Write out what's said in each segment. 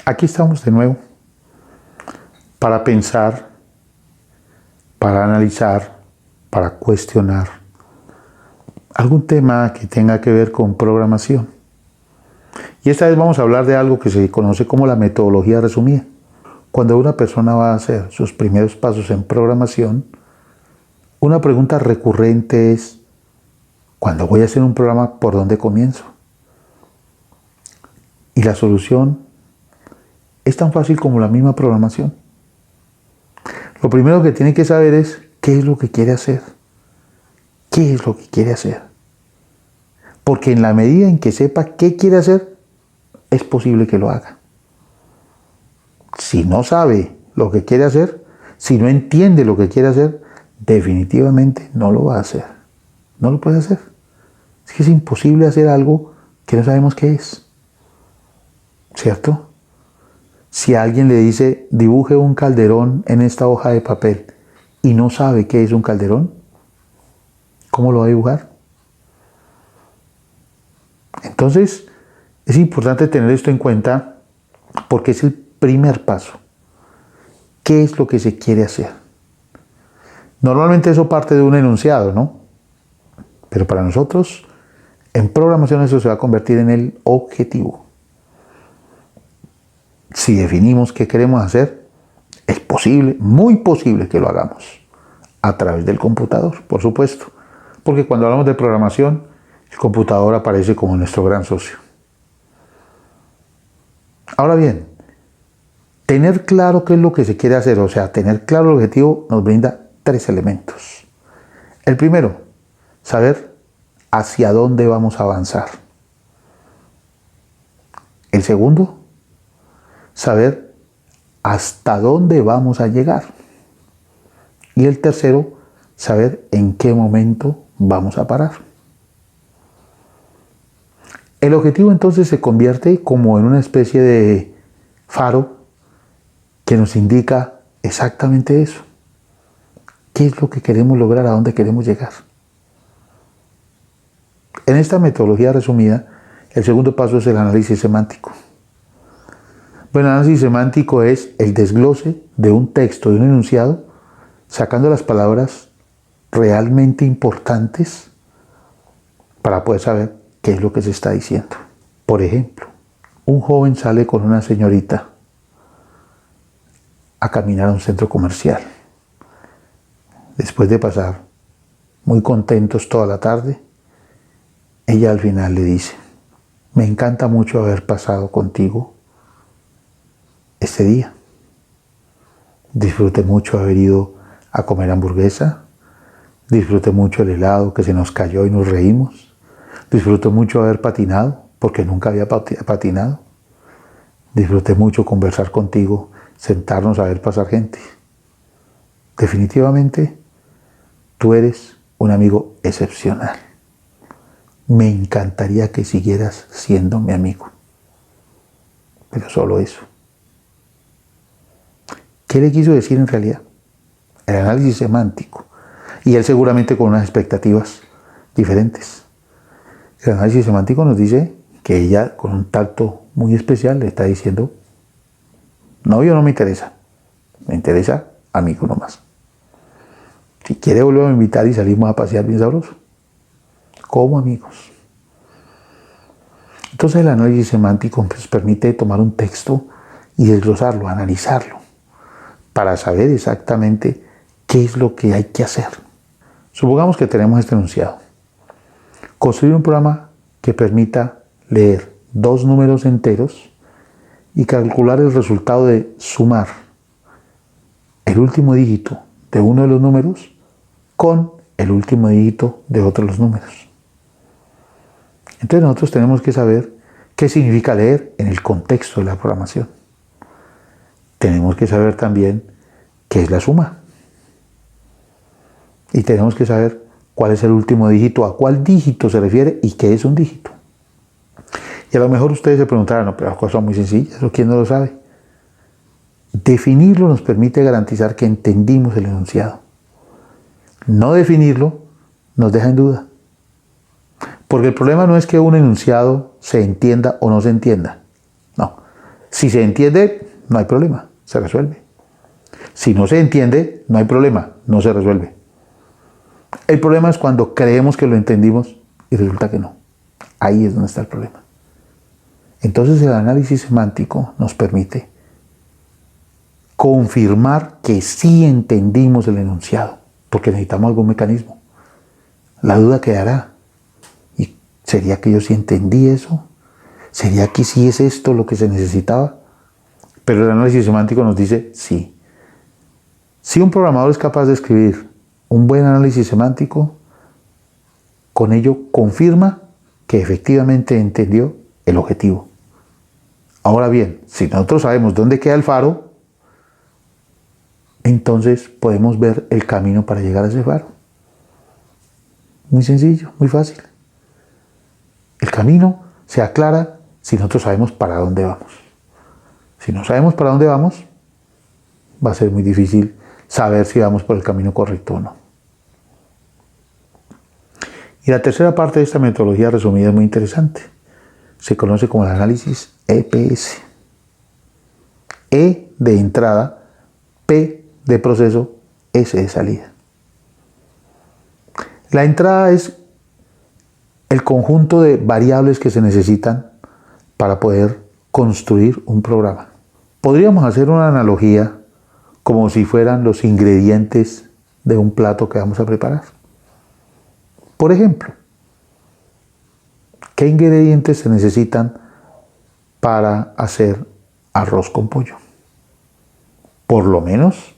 Aquí estamos de nuevo para pensar, para analizar, para cuestionar algún tema que tenga que ver con programación. Y esta vez vamos a hablar de algo que se conoce como la metodología resumida. Cuando una persona va a hacer sus primeros pasos en programación, una pregunta recurrente es: cuando voy a hacer un programa, ¿por dónde comienzo? Y la solución es tan fácil como la misma programación. Lo primero que tiene que saber es qué es lo que quiere hacer. ¿Qué es lo que quiere hacer? Porque en la medida en que sepa qué quiere hacer, es posible que lo haga. Si no sabe lo que quiere hacer, si no entiende lo que quiere hacer, definitivamente no lo va a hacer. No lo puede hacer. Es que es imposible hacer algo que no sabemos qué es. ¿Cierto? Si alguien le dice, dibuje un calderón en esta hoja de papel y no sabe qué es un calderón, ¿cómo lo va a dibujar? Entonces, es importante tener esto en cuenta porque es el primer paso. ¿Qué es lo que se quiere hacer? Normalmente eso parte de un enunciado, ¿no? Pero para nosotros, en programación eso se va a convertir en el objetivo. Si definimos qué queremos hacer, es posible, muy posible que lo hagamos a través del computador, por supuesto. Porque cuando hablamos de programación, el computador aparece como nuestro gran socio. Ahora bien, tener claro qué es lo que se quiere hacer, o sea, tener claro el objetivo, nos brinda 3 elementos. El primero, saber hacia dónde vamos a avanzar. El segundo, saber hasta dónde vamos a llegar. Y el tercero, saber en qué momento vamos a parar. El objetivo entonces se convierte como en una especie de faro que nos indica exactamente eso. ¿Qué es lo que queremos lograr? ¿A dónde queremos llegar? En esta metodología resumida, el segundo paso es el análisis semántico. Bueno, el análisis semántico es el desglose de un texto, de un enunciado, sacando las palabras realmente importantes para poder saber qué es lo que se está diciendo. Por ejemplo, un joven sale con una señorita a caminar a un centro comercial. Después de pasar muy contentos toda la tarde, ella al final le dice: me encanta mucho haber pasado contigo este día. Disfruté mucho haber ido a comer hamburguesa. Disfruté mucho el helado que se nos cayó y nos reímos. Disfruté mucho haber patinado, porque nunca había patinado. Disfruté mucho conversar contigo, sentarnos a ver pasar gente. Definitivamente, tú eres un amigo excepcional. Me encantaría que siguieras siendo mi amigo. Pero solo eso. ¿Qué le quiso decir en realidad? El análisis semántico. Y él seguramente con unas expectativas diferentes. El análisis semántico nos dice que ella, con un tacto muy especial, le está diciendo: novio no me interesa, me interesa amigo nomás. Si quiere volver a invitar y salimos a pasear bien sabroso, como amigos. Entonces el análisis semántico nos permite tomar un texto y desglosarlo, analizarlo, para saber exactamente qué es lo que hay que hacer. Supongamos que tenemos este enunciado. Construir un programa que permita leer 2 números enteros y calcular el resultado de sumar el último dígito de uno de los números con el último dígito de otro de los números. Entonces nosotros tenemos que saber qué significa leer en el contexto de la programación. Tenemos que saber también qué es la suma. Y tenemos que saber cuál es el último dígito, a cuál dígito se refiere y qué es un dígito. Y a lo mejor ustedes se preguntarán: no, pero las cosas son muy sencillas, ¿eso quién no lo sabe? Definirlo nos permite garantizar que entendimos el enunciado. No definirlo nos deja en duda. Porque el problema no es que un enunciado se entienda o no se entienda. No. Si se entiende, no hay problema, se resuelve. Si no se entiende, no hay problema, no se resuelve. El problema es cuando creemos que lo entendimos y resulta que no. Ahí es donde está el problema. Entonces el análisis semántico nos permite confirmar que sí entendimos el enunciado, porque necesitamos algún mecanismo. La duda quedará. ¿Y sería que yo sí entendí eso? ¿Sería que sí es esto lo que se necesitaba? Pero el análisis semántico nos dice sí. Si un programador es capaz de escribir un buen análisis semántico, con ello confirma que efectivamente entendió el objetivo. Ahora bien, si nosotros sabemos dónde queda el faro, entonces podemos ver el camino para llegar a ese faro. Muy sencillo, muy fácil. El camino se aclara si nosotros sabemos para dónde vamos. Si no sabemos para dónde vamos, va a ser muy difícil saber si vamos por el camino correcto o no. Y la tercera parte de esta metodología resumida es muy interesante. Se conoce como el análisis EPS. E de entrada, P de proceso, S de salida. La entrada es el conjunto de variables que se necesitan para poder construir un programa. Podríamos hacer una analogía como si fueran los ingredientes de un plato que vamos a preparar. Por ejemplo, ¿qué ingredientes se necesitan para hacer arroz con pollo? Por lo menos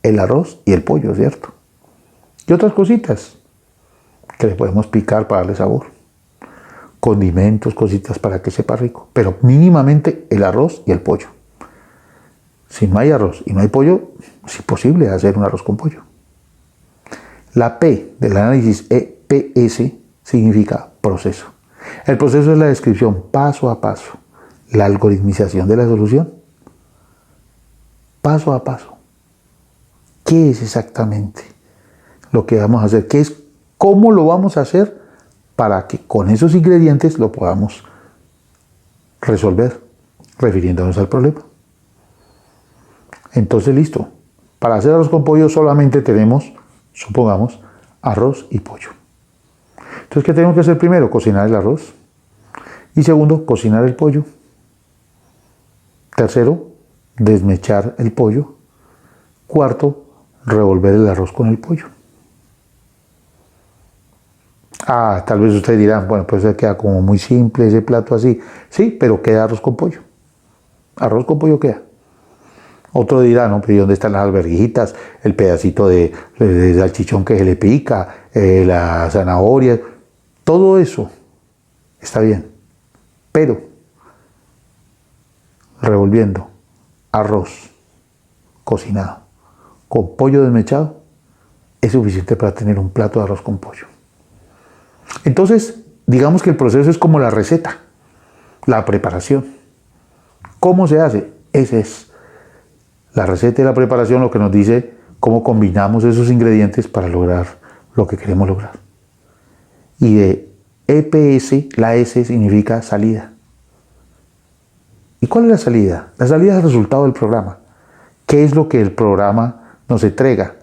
el arroz y el pollo, ¿cierto? Y otras cositas que le podemos picar para darle sabor. Condimentos, cositas para que sepa rico. Pero mínimamente el arroz y el pollo. Si no hay arroz y no hay pollo, es imposible hacer un arroz con pollo. La P del análisis EPS significa proceso. El proceso es la descripción paso a paso, la algoritmización de la solución. Paso a paso. ¿Qué es exactamente lo que vamos a hacer? ¿Qué es? ¿Cómo lo vamos a hacer para que con esos ingredientes lo podamos resolver, refiriéndonos al problema? Entonces, listo. Para hacer arroz con pollo solamente tenemos, supongamos, arroz y pollo. Entonces, ¿qué tenemos que hacer primero? Cocinar el arroz. Y segundo, cocinar el pollo. Tercero, desmechar el pollo. Cuarto, revolver el arroz con el pollo. Tal vez ustedes dirán, bueno, pues queda como muy simple ese plato así. Sí, pero queda arroz con pollo. Arroz con pollo queda. Otro dirá, no, pero ¿y dónde están las alverjitas? El pedacito de salchichón que se le pica, la zanahoria, todo eso está bien. Pero, revolviendo arroz cocinado con pollo desmechado, es suficiente para tener un plato de arroz con pollo. Entonces, digamos que el proceso es como la receta, la preparación. ¿Cómo se hace? Ese es. La receta y la preparación lo que nos dice cómo combinamos esos ingredientes para lograr lo que queremos lograr. Y de EPS, la S significa salida. ¿Y cuál es la salida? La salida es el resultado del programa. ¿Qué es lo que el programa nos entrega?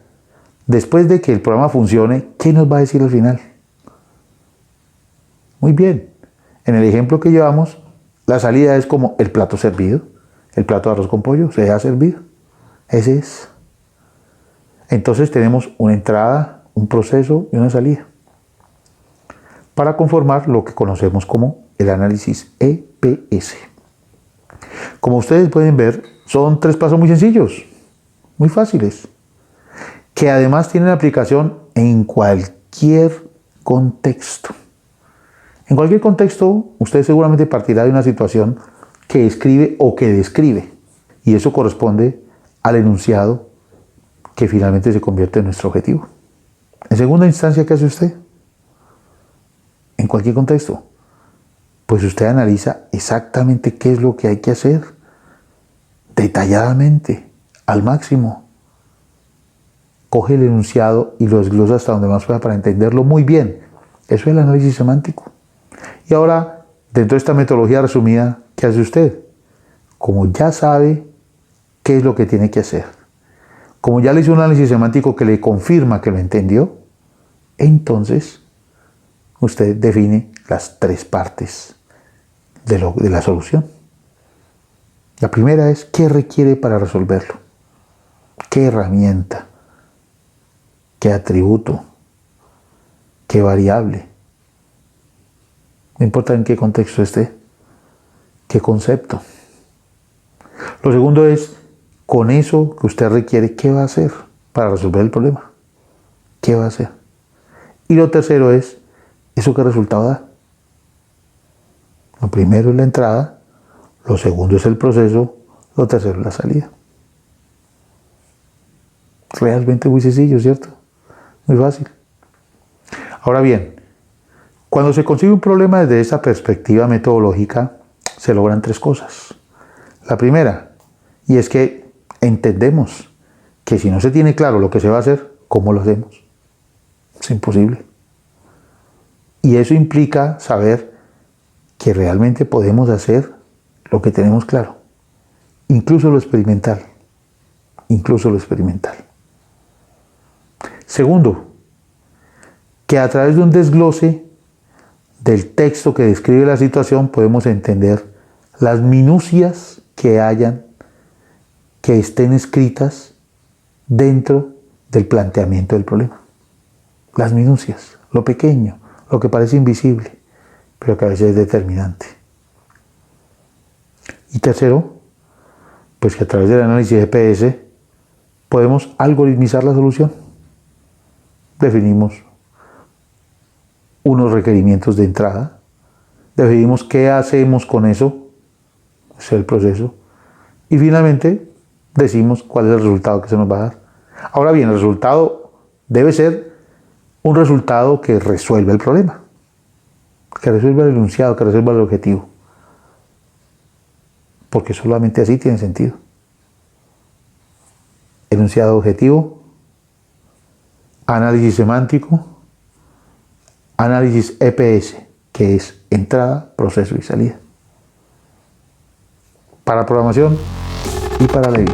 Después de que el programa funcione, ¿qué nos va a decir al final? Muy bien. En el ejemplo que llevamos, la salida es como el plato servido. El plato de arroz con pollo se ha servido. Ese es. Entonces tenemos una entrada, un proceso y una salida para conformar lo que conocemos como el análisis EPS. Como ustedes pueden ver, son 3 pasos muy sencillos, muy fáciles, que además tienen aplicación en cualquier contexto. En cualquier contexto, usted seguramente partirá de una situación que escribe o que describe, y eso corresponde al enunciado que finalmente se convierte en nuestro objetivo. En segunda instancia, ¿qué hace usted? En cualquier contexto, pues usted analiza exactamente qué es lo que hay que hacer, detalladamente, al máximo. Coge el enunciado y lo desglosa hasta donde más pueda para entenderlo muy bien. Eso es el análisis semántico. Y ahora, dentro de esta metodología resumida, ¿qué hace usted? como ya sabe qué es lo que tiene que hacer, como ya le hizo un análisis semántico que le confirma que lo entendió, entonces usted define las tres partes de la solución. La primera es qué requiere para resolverlo, qué herramienta, qué atributo, qué variable. No importa en qué contexto esté, qué concepto. Lo segundo es, con eso que usted requiere, ¿qué va a hacer para resolver el problema? ¿Qué va a hacer? Y lo tercero es, ¿eso qué resultado da? Lo primero es la entrada, lo segundo es el proceso, lo tercero es la salida. Realmente muy sencillo, ¿cierto? Muy fácil. Ahora bien, cuando se consigue un problema desde esa perspectiva metodológica, se logran tres cosas. La primera, y es que entendemos que si no se tiene claro lo que se va a hacer, ¿cómo lo hacemos? Es imposible. Y eso implica saber que realmente podemos hacer lo que tenemos claro, incluso lo experimental, incluso lo experimental. Segundo, que a través de un desglose del texto que describe la situación podemos entender las minucias que estén escritas dentro del planteamiento del problema. Las minucias, lo pequeño, lo que parece invisible, pero que a veces es determinante. Y tercero, pues que a través del análisis GPS podemos algoritmizar la solución. Definimos unos requerimientos de entrada, definimos qué hacemos con eso, ese es el proceso, y finalmente decimos cuál es el resultado que se nos va a dar. Ahora bien, el resultado debe ser un resultado que resuelva el problema, que resuelva el enunciado, que resuelva el objetivo, porque solamente así tiene sentido. Enunciado objetivo, análisis semántico, análisis EPS, que es entrada, proceso y salida. Para programación y para la vida.